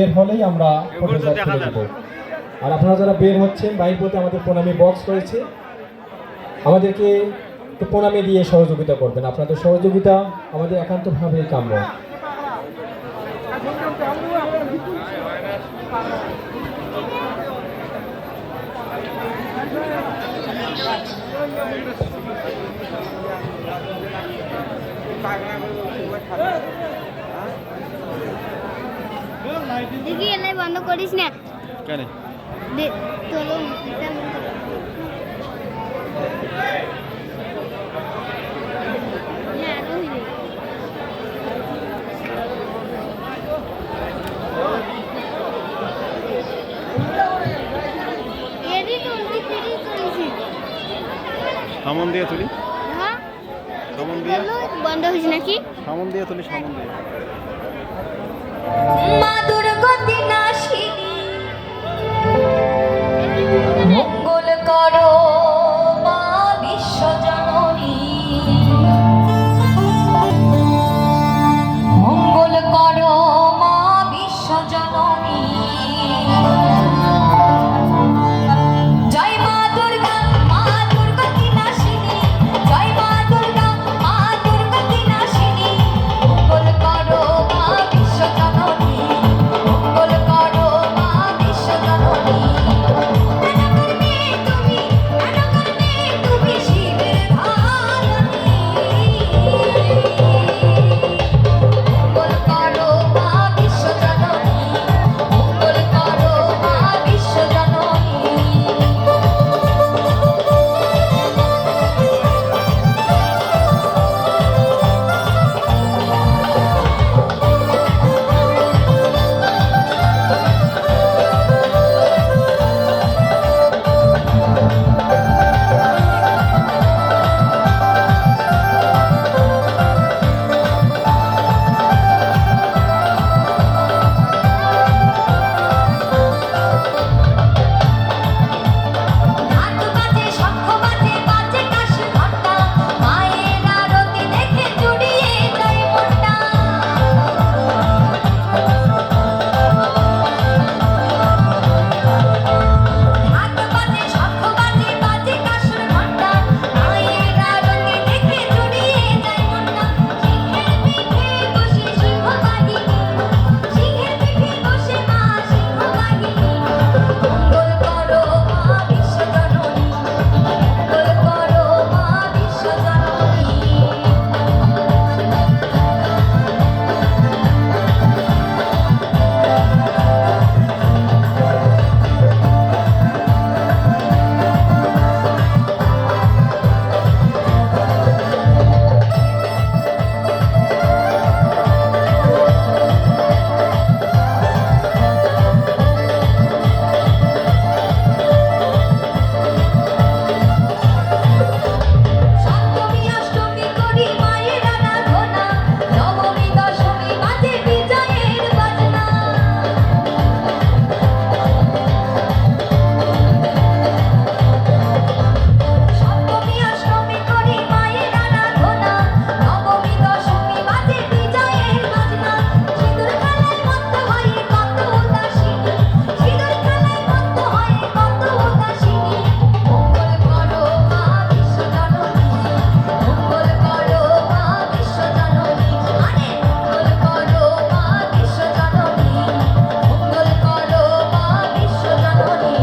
বের হলেই আমরা ফটোগ্রাফ তুলে দেব। আর আপনারা যারা বের হচ্ছেন বাইর পথে আমাদের প্রণামী বক্স রয়েছে, আমাদেরকে একটু প্রণামী দিয়ে সহযোগিতা করবেন। আপনাদের সহযোগিতা আমাদের একান্তভাবে কাম্য। দেখি এলাই বন্ধ করিস না কেন চলো সামন দিয়ে তুলি, সামন দিয়ে বন্ধ হয়েছে নাকি? সামন দিয়ে তুলি, সামন দিয়ে। মা দুর্গতি নাশিনী মঙ্গল করো মা বিশ্বজননী, মঙ্গল করো মা বিশ্বজননী। জয় মা দুর্গা মা দুর্গতি নাশিনী, জয় মা দুর্গা মা দুর্গতি নাশিনী, মঙ্গল করো মা বিশ্বজননী, মঙ্গল করো মা বিশ্বজননী। তুমি শিবের ভারতী, মঙ্গল করো মা বিশ্বজননী, মঙ্গল করো মা বিশ্বজননী। ঢাক বাজে শঙ্খ বাজে বাজে কাশ ঘণ্টা, মায়ের আরতি দেখে জুড়িয়ে যায় মনটা। ঢাক বাজে শঙ্খ বাজে বাজে কাশ ঘণ্টা, মায়ের আরতি দেখে জুড়িয়ে যায় মনটা। সিংহের পিঠে বসে সিংহবাহিনী, সিংহের পিঠে বসে মা সিংহবাহিনী, মঙ্গল করো মা বিশ্বজননী, মঙ্গল করো মা বিশ্বজননী। সপ্তমী অষ্টমী করি মায়ের আরাধনা, নবমী দশমী বাজে বিজয়ের বাজনা। সপ্তমী অষ্টমী করি মায়ের আরাধনা, নবমী দশমী বাজে বিজয়ের বাজনা। সিঁদুর খেলায় মত্ত হয়ে কত উদাসিনী, সিঁদুর খেলায় মত্ত হয়ে কত উদাসিনী, মঙ্গল করো মা বিশ্বজননী, মঙ্গল করো মা বিশ্বজননী। আরে মঙ্গল করো মা বিশ্বজননী, মঙ্গল করো মা বিশ্বজননী।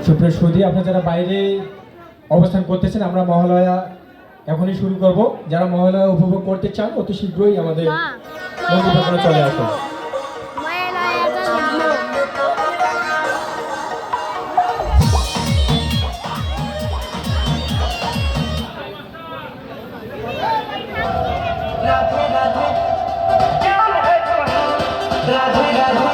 সুপ্রিয় সুধী, আপনারা যারা বাইরে অবস্থান করতেছেন, আমরা মহালয়া এখনই শুরু করব। যারা মহালয়া উপভোগ করতে চান অতি শীঘ্রই আমাদের মন্দির প্রাঙ্গণে চলে আসুন। রাধে রাধে রাধে রাধে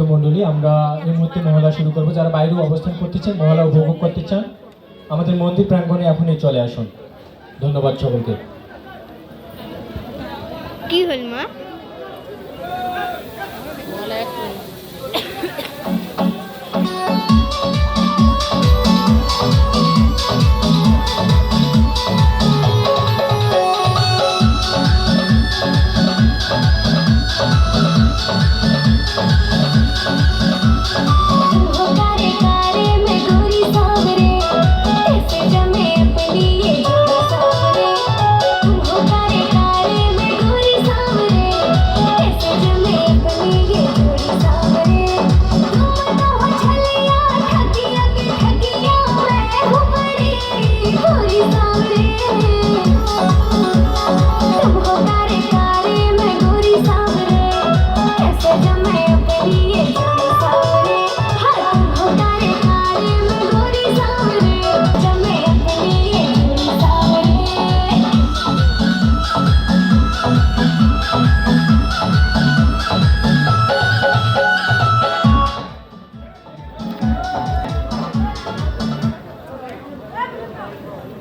ভক্তমণ্ডলী, আমরা এই মুহূর্তে মহলা শুরু করব। যারা বাইরেও অবস্থান করতেছেন, মহলা উপভোগ করতে চান, আমাদের মন্দির প্রাঙ্গণে এখনই চলে আসুন। ধন্যবাদ সকলকে। কি হল মা?